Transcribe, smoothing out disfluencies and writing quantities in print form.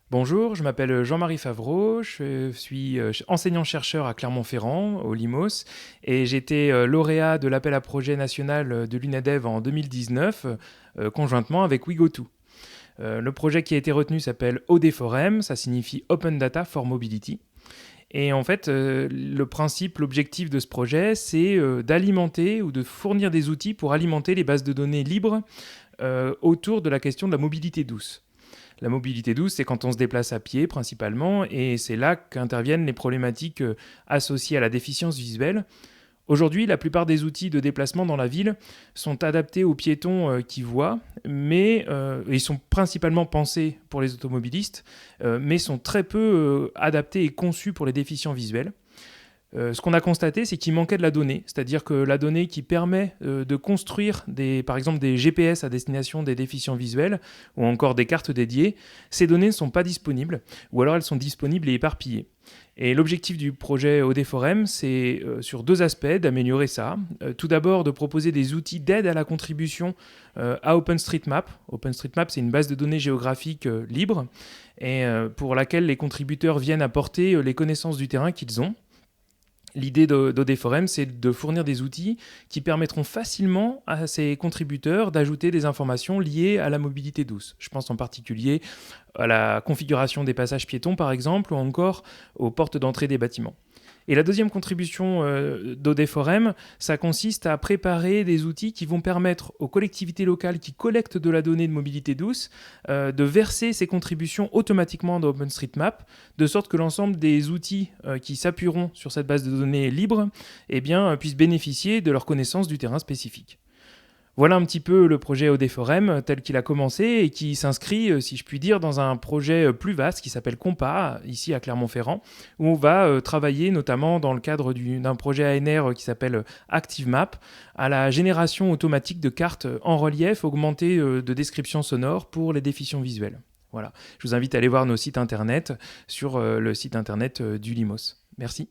Bonjour, je m'appelle Jean-Marie Favreau, je suis enseignant-chercheur à Clermont-Ferrand, au Limos, et j'étais lauréat de l'appel à projet national de l'UNEDEV en 2019, conjointement avec WeGoTo. Le projet qui a été retenu s'appelle ODForem, ça signifie Open Data for Mobility. Et en fait, le principe, l'objectif de ce projet, c'est d'alimenter ou de fournir des outils pour alimenter les bases de données libres autour de la question de la mobilité douce. La mobilité douce, c'est quand on se déplace à pied principalement, et c'est là qu'interviennent les problématiques associées à la déficience visuelle. Aujourd'hui, la plupart des outils de déplacement dans la ville sont adaptés aux piétons qui voient, mais ils sont principalement pensés pour les automobilistes, mais sont très peu adaptés et conçus pour les déficients visuels. Ce qu'on a constaté, c'est qu'il manquait de la donnée, c'est-à-dire que la donnée qui permet de construire par exemple des GPS à destination des déficients visuels ou encore des cartes dédiées, ces données ne sont pas disponibles ou alors elles sont disponibles et éparpillées. Et l'objectif du projet ODForem, c'est sur deux aspects d'améliorer ça. Tout d'abord, de proposer des outils d'aide à la contribution à OpenStreetMap. OpenStreetMap, c'est une base de données géographique libre et pour laquelle les contributeurs viennent apporter les connaissances du terrain qu'ils ont. L'idée d'ODForem, c'est de fournir des outils qui permettront facilement à ces contributeurs d'ajouter des informations liées à la mobilité douce. Je pense en particulier à la configuration des passages piétons, par exemple, ou encore aux portes d'entrée des bâtiments. Et la deuxième contribution d'ODForem, ça consiste à préparer des outils qui vont permettre aux collectivités locales qui collectent de la donnée de mobilité douce de verser ces contributions automatiquement dans OpenStreetMap, de sorte que l'ensemble des outils qui s'appuieront sur cette base de données libre puissent bénéficier de leur connaissance du terrain spécifique. Voilà un petit peu le projet ODForem tel qu'il a commencé et qui s'inscrit, si je puis dire, dans un projet plus vaste qui s'appelle Compa, ici à Clermont-Ferrand, où on va travailler notamment dans le cadre d'un projet ANR qui s'appelle ActiveMap, à la génération automatique de cartes en relief augmentées de descriptions sonores pour les déficients visuels. Voilà. Je vous invite à aller voir nos sites internet sur le site internet du Limos. Merci.